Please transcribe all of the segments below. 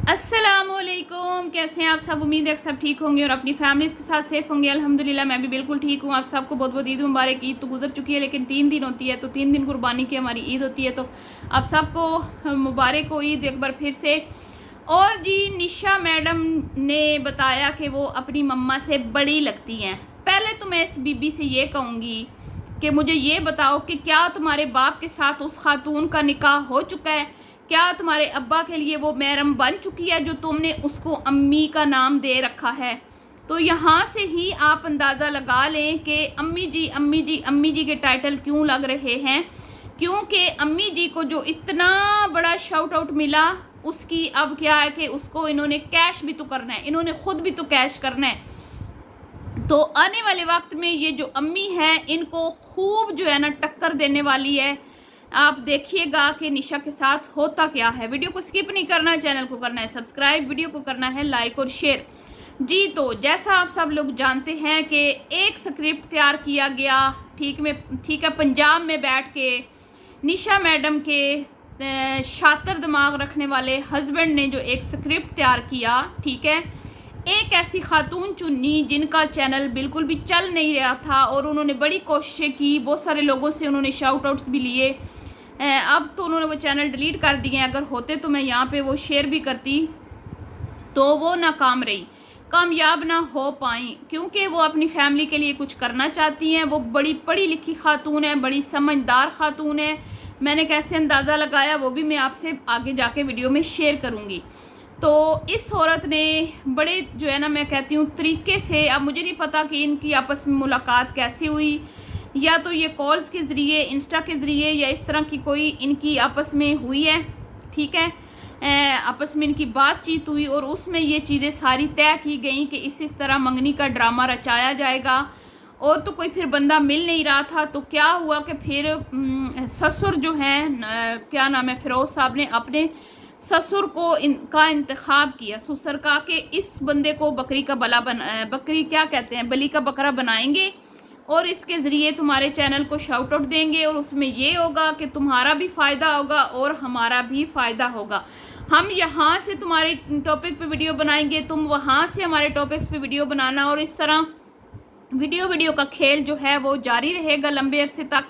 अस्सलामुअलैकुम, कैसे हैं आप सब। उम्मीद है कि सब ठीक होंगे और अपनी फैमिलीज़ के साथ सेफ़ होंगे। अल्हम्दुलिल्लाह मैं भी बिल्कुल ठीक हूँ। आप सबको बहुत बहुत ईद मुबारक। ईद तो गुजर चुकी है लेकिन 3 दिन होती है, तो 3 दिन कुर्बानी की हमारी ईद होती है, तो आप सबको मुबारक हो ईद एक बार फिर से। और जी, निशा मैडम ने बताया कि वो अपनी मम्मा से बड़ी लगती हैं। पहले तो मैं इस बीबी से ये कहूँगी कि मुझे ये बताओ कि क्या तुम्हारे बाप के साथ उस खातून का निकाह हो चुका है? क्या तुम्हारे अब्बा के लिए वो महरम बन चुकी है जो तुमने उसको अम्मी का नाम दे रखा है? तो यहाँ से ही आप अंदाज़ा लगा लें कि अम्मी जी अम्मी जी अम्मी जी के टाइटल क्यों लग रहे हैं, क्योंकि अम्मी जी को जो इतना बड़ा शाउट आउट मिला उसकी अब क्या है कि उसको इन्होंने कैश भी तो करना है, इन्होंने ख़ुद भी तो कैश करना है। तो आने वाले वक्त में ये जो अम्मी है इनको खूब जो है ना टक्कर देने वाली है। आप देखिएगा कि निशा के साथ होता क्या है। वीडियो को स्किप नहीं करना, चैनल को करना है सब्सक्राइब, वीडियो को करना है लाइक और शेयर। जी, तो जैसा आप सब लोग जानते हैं कि एक स्क्रिप्ट तैयार किया गया, ठीक है, पंजाब में बैठ के निशा मैडम के शातिर दिमाग रखने वाले हस्बैंड ने जो एक स्क्रिप्ट तैयार किया, ठीक है, एक ऐसी खातून चुनी जिनका चैनल बिल्कुल भी चल नहीं रहा था और उन्होंने बड़ी कोशिशें की, बहुत सारे लोगों से उन्होंने शाउट आउट्स भी लिए। अब तो उन्होंने वो चैनल डिलीट कर दिए। अगर होते तो मैं यहाँ पे वो शेयर भी करती, तो वो नाकाम रही, कामयाब ना हो पाई, क्योंकि वो अपनी फैमिली के लिए कुछ करना चाहती हैं। वो बड़ी पढ़ी लिखी खातून है, बड़ी समझदार खातून है। मैंने कैसे अंदाज़ा लगाया वो भी मैं आपसे आगे जाके वीडियो में शेयर करूँगी। तो इस औरत ने बड़े जो है ना, मैं कहती हूँ तरीके से, अब मुझे नहीं पता कि इनकी आपस में मुलाकात कैसे हुई, या तो ये कॉल्स के ज़रिए, इंस्टा के ज़रिए, या इस तरह की कोई इनकी आपस में हुई है, ठीक है, आपस में इनकी बातचीत हुई और उसमें ये चीज़ें सारी तय की गई कि इस तरह मंगनी का ड्रामा रचाया जाएगा। और तो कोई फिर बंदा मिल नहीं रहा था, तो क्या हुआ कि फिर ससुर जो हैं, क्या नाम है, फिरोज साहब ने अपने ससुर को इनका इंतखाब किया, ससुर का, कि इस बंदे को बकरी का बकरी क्या कहते हैं, बली का बकरा बनाएंगे और इसके ज़रिए तुम्हारे चैनल को शाउट आउट देंगे और उसमें ये होगा कि तुम्हारा भी फ़ायदा होगा और हमारा भी फ़ायदा होगा। हम यहाँ से तुम्हारे टॉपिक पे वीडियो बनाएंगे, तुम वहाँ से हमारे टॉपिक्स पे वीडियो बनाना, और इस तरह वीडियो का खेल जो है वो जारी रहेगा लंबे अरसे तक।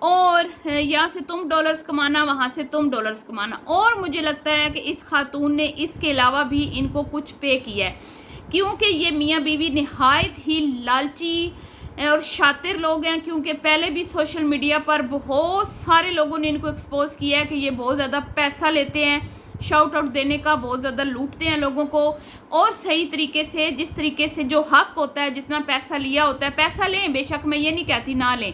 और यहाँ से तुम डॉलर्स कमाना, वहाँ से तुम डॉलर्स कमाना। और मुझे लगता है कि इस खातून ने इसके अलावा भी इनको कुछ पे किया है, क्योंकि ये मियाँ बीवी नहायत ही लालची और शातिर लोग हैं। क्योंकि पहले भी सोशल मीडिया पर बहुत सारे लोगों ने इनको एक्सपोज किया है कि ये बहुत ज़्यादा पैसा लेते हैं, शाउट आउट देने का बहुत ज़्यादा लूटते हैं लोगों को। और सही तरीके से, जिस तरीके से जो हक होता है, जितना पैसा लिया होता है, पैसा लें, बेशक मैं ये नहीं कहती ना लें,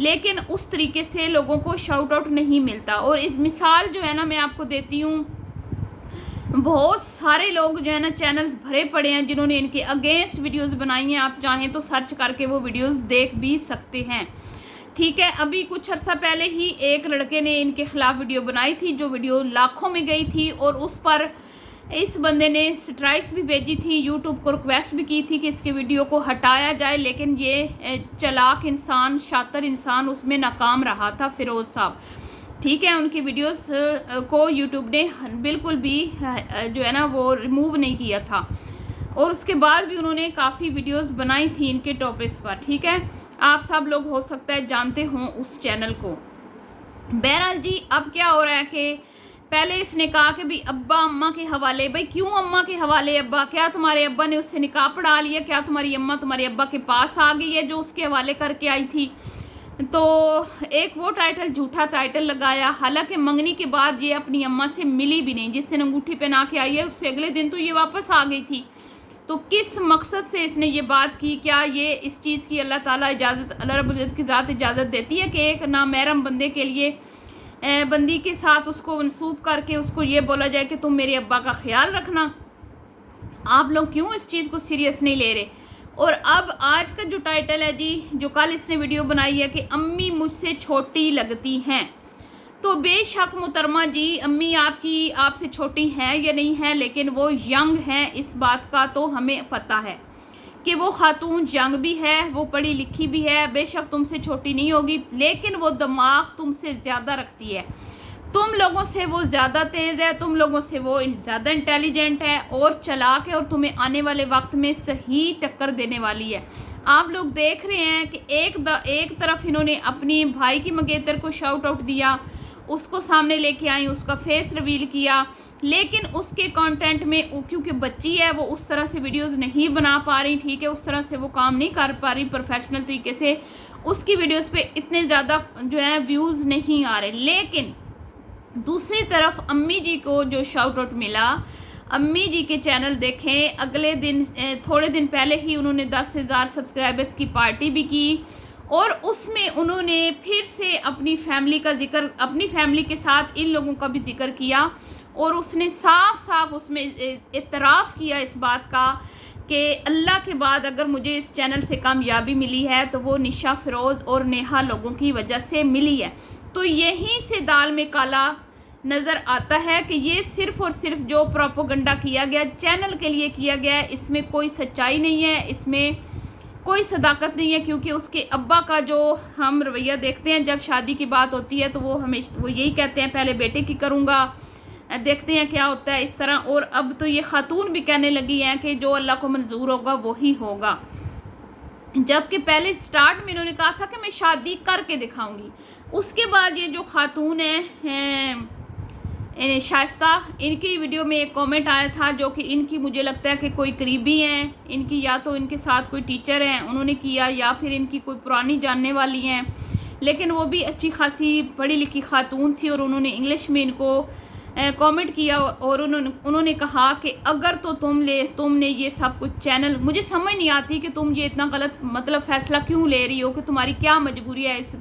लेकिन उस तरीके से लोगों को शाउट आउट नहीं मिलता। और इस मिसाल जो है ना मैं आपको देती हूँ, बहुत सारे लोग जो है ना चैनल्स भरे पड़े हैं जिन्होंने इनके अगेंस्ट वीडियोस बनाई हैं। आप चाहें तो सर्च करके वो वीडियोस देख भी सकते हैं, ठीक है। अभी कुछ अर्सा पहले ही एक लड़के ने इनके खिलाफ वीडियो बनाई थी, जो वीडियो लाखों में गई थी, और उस पर इस बंदे ने स्ट्राइक्स भी भेजी थी, यूट्यूब को रिक्वेस्ट भी की थी कि इसके वीडियो को हटाया जाए, लेकिन ये चालाक इंसान, शातिर इंसान उसमें नाकाम रहा था, फिरोज़ साहब, ठीक है। उनकी वीडियोस को यूट्यूब ने बिल्कुल भी जो है ना वो रिमूव नहीं किया था, और उसके बाद भी उन्होंने काफ़ी वीडियोस बनाई थी इनके टॉपिक्स पर, ठीक है। आप सब लोग हो सकता है जानते हों उस चैनल को। बहरहाल जी, अब क्या हो रहा है कि पहले इसने कहा कि भाई अब्बा अम्मा के हवाले, भाई क्यों अम्मा के हवाले अब्बा? क्या तुम्हारे अब्बा ने उससे निकाह पढ़ा लिया? क्या तुम्हारी अम्मा तुम्हारे अब्बा के पास आ गई है जो उसके हवाले करके आई थी? तो एक वो टाइटल, झूठा टाइटल लगाया। हालांकि मंगनी के बाद ये अपनी अम्मा से मिली भी नहीं, जिस दिन अंगूठी पहना के आई है उससे अगले दिन तो ये वापस आ गई थी। तो किस मकसद से इसने ये बात की? क्या ये इस चीज़ की अल्लाह ताला इजाज़त, अल्लाह रब्बुल इज़्ज़त की ज़ात इजाज़त देती है कि एक नामहरम बंदे के लिए, बंदी के साथ उसको मनसूब करके उसको ये बोला जाए कि तुम मेरे अब्बा का ख्याल रखना? आप लोग क्यों इस चीज़ को सीरियस नहीं ले रहे? और अब आज का जो टाइटल है जी, जो कल इसने वीडियो बनाई है कि अम्मी मुझसे छोटी लगती हैं, तो बेशक मुहतरमा जी, अम्मी आपकी आपसे छोटी हैं या नहीं है, लेकिन वो यंग हैं, इस बात का तो हमें पता है कि वो खातून यंग भी है, वो पढ़ी लिखी भी है। बेशक तुमसे छोटी नहीं होगी, लेकिन वो दिमाग तुमसे ज़्यादा रखती है। तुम लोगों से वो ज़्यादा तेज़ है, तुम लोगों से वो ज़्यादा इंटेलिजेंट है और चालाक है और तुम्हें आने वाले वक्त में सही टक्कर देने वाली है। आप लोग देख रहे हैं कि एक तरफ इन्होंने अपनी भाई की मंगेतर को शाउट आउट दिया, उसको सामने लेके आई, उसका फेस रिवील किया, लेकिन उसके कंटेंट में क्योंकि बच्ची है वो उस तरह से वीडियोस नहीं बना पा रही, ठीक है, उस तरह से वो काम नहीं कर पा रही प्रोफेशनल तरीके से, उसकी वीडियोस पे इतने ज़्यादा जो है व्यूज़ नहीं आ रहे। लेकिन दूसरी तरफ अम्मी जी को जो शाउट आउट मिला, अम्मी जी के चैनल देखें, अगले दिन थोड़े दिन पहले ही उन्होंने 10,000 सब्सक्राइबर्स की पार्टी भी की और उसमें उन्होंने फिर से अपनी फैमिली का जिक्र, अपनी फैमिली के साथ इन लोगों का भी जिक्र किया और उसने साफ साफ उसमें इतराफ़ किया इस बात का कि अल्लाह के बाद अगर मुझे इस चैनल से कामयाबी मिली है तो वो निशा फ़िरोज़ और नेहा लोगों की वजह से मिली है। तो यहीं से दाल में काला नज़र आता है कि ये सिर्फ़ और सिर्फ जो प्रोपोगंडा किया गया चैनल के लिए किया गया है, इसमें कोई सच्चाई नहीं है, इसमें कोई सदाकत नहीं है। क्योंकि उसके अब्बा का जो हम रवैया देखते हैं जब शादी की बात होती है तो वो यही कहते हैं पहले बेटे की करूँगा, देखते हैं क्या होता है इस तरह। और अब तो ये खातून भी कहने लगी हैं कि जो अल्लाह को मंजूर होगा वही होगा, जबकि पहले स्टार्ट में इन्होंने कहा था कि मैं शादी करके दिखाऊंगी। उसके बाद ये जो खातून है शाइस्ता, इनकी वीडियो में एक कमेंट आया था जो कि इनकी मुझे लगता है कि कोई करीबी हैं इनकी, या तो इनके साथ कोई टीचर हैं उन्होंने किया या फिर इनकी कोई पुरानी जानने वाली हैं, लेकिन वो भी अच्छी खासी पढ़ी लिखी खातून थी और उन्होंने इंग्लिश में इनको कमेंट किया और उन्होंने कहा कि अगर तो तुमने ये सब कुछ चैनल, मुझे समझ नहीं आती कि तुम ये इतना गलत मतलब फ़ैसला क्यों ले रही हो, कि तुम्हारी क्या मजबूरी है इस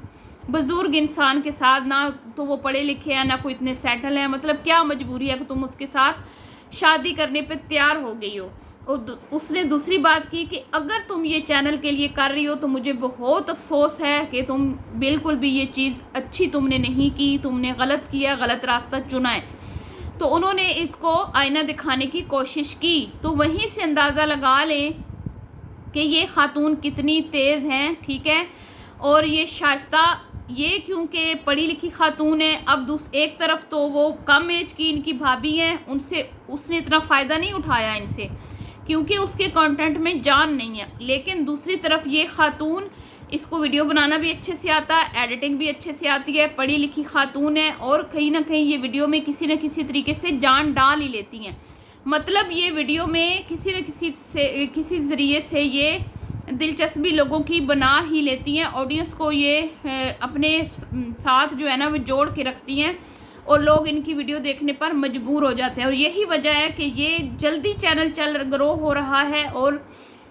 बुज़ुर्ग इंसान के साथ, ना तो वो पढ़े लिखे हैं ना कोई इतने सेटल हैं, मतलब क्या मजबूरी है कि तुम उसके साथ शादी करने पे तैयार हो गई हो। और उसने दूसरी बात की कि अगर तुम ये चैनल के लिए कर रही हो तो मुझे बहुत अफसोस है कि तुम बिल्कुल भी ये चीज़ अच्छी तुमने नहीं की, तुमने गलत किया, गलत रास्ता चुना है। तो उन्होंने इसको आईना दिखाने की कोशिश की। तो वहीं से अंदाज़ा लगा लें कि ये खातून कितनी तेज़ हैं, ठीक है। और ये शाइस्ता, ये क्योंकि पढ़ी लिखी खातून है, अब एक तरफ तो वो कम एज की इनकी भाभी हैं, उनसे उसने इतना फ़ायदा नहीं उठाया इनसे क्योंकि उसके कंटेंट में जान नहीं है। लेकिन दूसरी तरफ ये खातून, इसको वीडियो बनाना भी अच्छे से आता है, एडिटिंग भी अच्छे से आती है, पढ़ी लिखी खातून है और कहीं ना कहीं ये वीडियो में किसी न किसी तरीके से जान डाल ही लेती हैं। मतलब ये वीडियो में किसी न किसी ज़रिए से ये दिलचस्पी लोगों की बना ही लेती हैं, ऑडियंस को ये अपने साथ जो है ना वो जोड़ के रखती हैं और लोग इनकी वीडियो देखने पर मजबूर हो जाते हैं। और यही वजह है कि ये जल्दी चैनल ग्रो हो रहा है और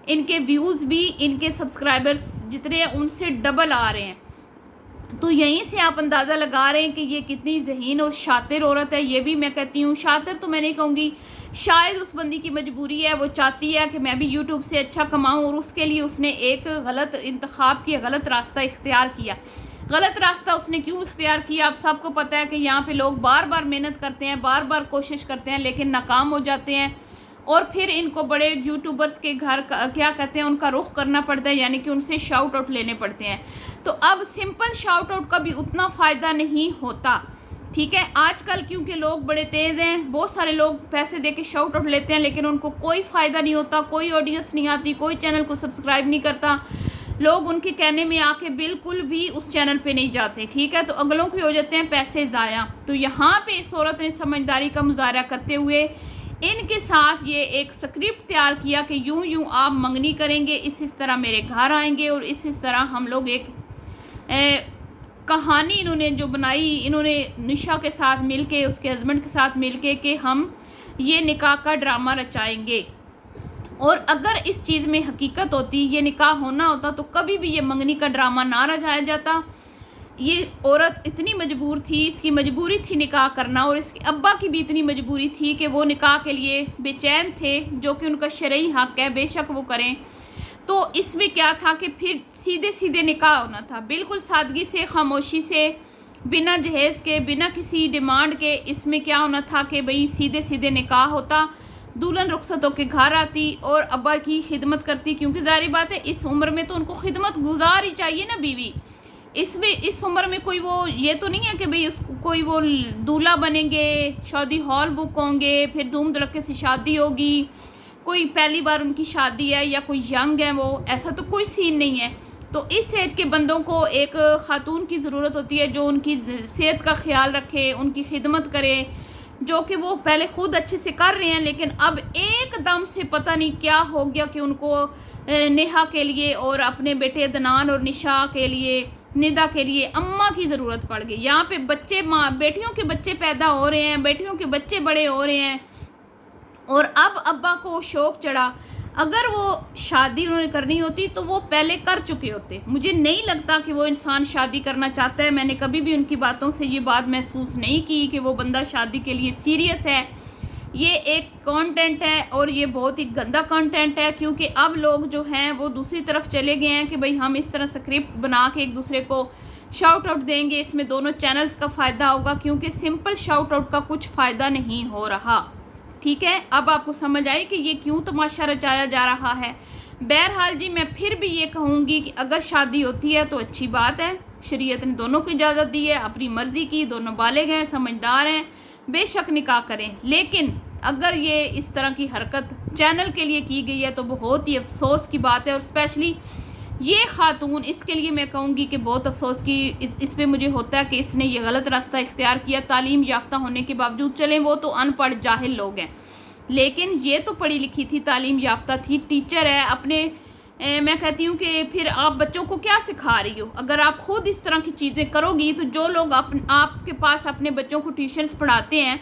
इनके व्यूज़ भी, इनके सब्सक्राइबर्स जितने हैं उनसे डबल आ रहे हैं। तो यहीं से आप अंदाज़ा लगा रहे हैं कि ये कितनी ज़हीन और शातिर औरत है। ये भी मैं कहती हूँ, शातिर तो मैं नहीं कहूँगी, शायद उस बंदी की मजबूरी है, वो चाहती है कि मैं भी यूट्यूब से अच्छा कमाऊँ और उसके लिए उसने एक गलत इंतखाब किया, गलत रास्ता इख्तियार किया। गलत रास्ता उसने क्यों इख्तियार किया, आप सबको पता है कि यहाँ पे लोग बार बार मेहनत करते हैं, बार बार कोशिश करते हैं लेकिन नाकाम हो जाते हैं और फिर इनको बड़े यूट्यूबर्स के घर क्या कहते हैं, उनका रुख करना पड़ता है, यानी कि उनसे शाउट आउट लेने पड़ते हैं। तो अब सिंपल शाउट आउट का भी उतना फ़ायदा नहीं होता, ठीक है। आजकल क्योंकि लोग बड़े तेज़ हैं, बहुत सारे लोग पैसे दे के शाउट आउट लेते हैं लेकिन उनको कोई फ़ायदा नहीं होता, कोई ऑडियंस नहीं आती, कोई चैनल को सब्सक्राइब नहीं करता, लोग उनके कहने में आके बिल्कुल भी उस चैनल पे नहीं जाते, ठीक है। तो अगलों के हो जाते हैं पैसे ज़ाया। तो यहाँ पे इस औरत ने समझदारी का मुजाहरा करते हुए इनके साथ ये एक स्क्रिप्ट तैयार किया कि यूं आप मंगनी करेंगे, इस तरह मेरे घर आएंगे और इस तरह हम लोग एक कहानी इन्होंने जो बनाई, इन्होंने निशा के साथ मिलके, उसके हस्बैंड के साथ मिलके कि हम ये निकाह का ड्रामा रचाएंगे। और अगर इस चीज़ में हकीकत होती, ये निकाह होना होता, तो कभी भी ये मंगनी का ड्रामा ना रचाया जाता। ये औरत इतनी मजबूर थी, इसकी मजबूरी थी निकाह करना और इसके अब्बा की भी इतनी मजबूरी थी कि वो निकाह के लिए बेचैन थे, जो कि उनका शरई हक है, बेशक वो करें। तो इसमें क्या था कि फिर सीधे सीधे निकाह होना था, बिल्कुल सादगी से, खामोशी से, बिना जहेज़ के, बिना किसी डिमांड के। इसमें क्या होना था कि भाई सीधे सीधे निकाह होता, दुल्हन रुखसत होकर घर आती और अब्बा की खिदमत करती, क्योंकि ज़ाहिर बात है इस उम्र में तो उनको खिदमत गुजार ही चाहिए ना बीवी। इसमें इस उम्र में कोई वो ये तो नहीं है कि भाई कोई वो दूल्हा बनेंगे, शादी हॉल बुक होंगे, फिर धूम धड़के से शादी होगी, कोई पहली बार उनकी शादी है या कोई यंग है वो, ऐसा तो कोई सीन नहीं है। तो इस एज के बंदों को एक खातून की ज़रूरत होती है जो उनकी सेहत का ख्याल रखे, उनकी खिदमत करे, जो कि वो पहले खुद अच्छे से कर रहे हैं, लेकिन अब एकदम से पता नहीं क्या हो गया कि उनको नेहा के लिए और अपने बेटे अदनान और निशा के लिए, निदा के लिए अम्मा की ज़रूरत पड़ गई। यहाँ पे बच्चे बेटियों के बच्चे पैदा हो रहे हैं, बेटियों के बच्चे बड़े हो रहे हैं, और अब अब्बा को शौक चढ़ा। अगर वो शादी उन्होंने करनी होती तो वो पहले कर चुके होते। मुझे नहीं लगता कि वो इंसान शादी करना चाहता है। मैंने कभी भी उनकी बातों से ये बात महसूस नहीं की कि वो बंदा शादी के लिए सीरियस है। ये एक कंटेंट है और ये बहुत ही गंदा कंटेंट है, क्योंकि अब लोग जो हैं वो दूसरी तरफ चले गए हैं कि भाई हम इस तरह स्क्रिप्ट बना के एक दूसरे को शाउट आउट देंगे, इसमें दोनों चैनल्स का फ़ायदा होगा, क्योंकि सिंपल शाउट आउट का कुछ फ़ायदा नहीं हो रहा। ठीक है, अब आपको समझ आई कि ये क्यों तमाशा रचाया जा रहा है। बहरहाल जी, मैं फिर भी ये कहूँगी कि अगर शादी होती है तो अच्छी बात है, शरीयत ने दोनों को इजाज़त दी है, अपनी मर्ज़ी की, दोनों बालिग हैं, समझदार हैं, बेशक निकाह करें। लेकिन अगर ये इस तरह की हरकत चैनल के लिए की गई है तो बहुत ही अफसोस की बात है, और स्पेशली ये खातून, इसके लिए मैं कहूँगी कि बहुत अफसोस की इस पे मुझे होता है कि इसने ये गलत रास्ता इख्तियार किया। तालीम याफ्ता होने के बावजूद, चलें वो तो अनपढ़ जाहिल लोग हैं, लेकिन ये तो पढ़ी लिखी थी, तालीम याफ्ता थी, टीचर है अपने। मैं कहती हूँ कि फिर आप बच्चों को क्या सिखा रही हो? अगर आप खुद इस तरह की चीज़ें करोगी तो जो लोग आपके पास अपने बच्चों को ट्यूशन्स पढ़ाते हैं,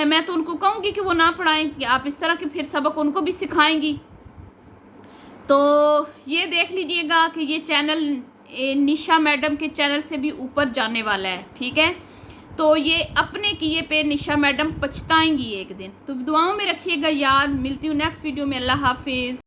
मैं तो उनको कहूँगी कि वो ना पढ़ाएं, कि आप इस तरह के फिर सबक उनको भी सिखाएंगी। तो ये देख लीजिएगा कि ये चैनल निशा मैडम के चैनल से भी ऊपर जाने वाला है। ठीक है, तो ये अपने किए पे निशा मैडम पछताएंगी एक दिन। तो दुआओं में रखिएगा याद। मिलती हूँ नेक्स्ट वीडियो में। अल्लाह हाफिज़।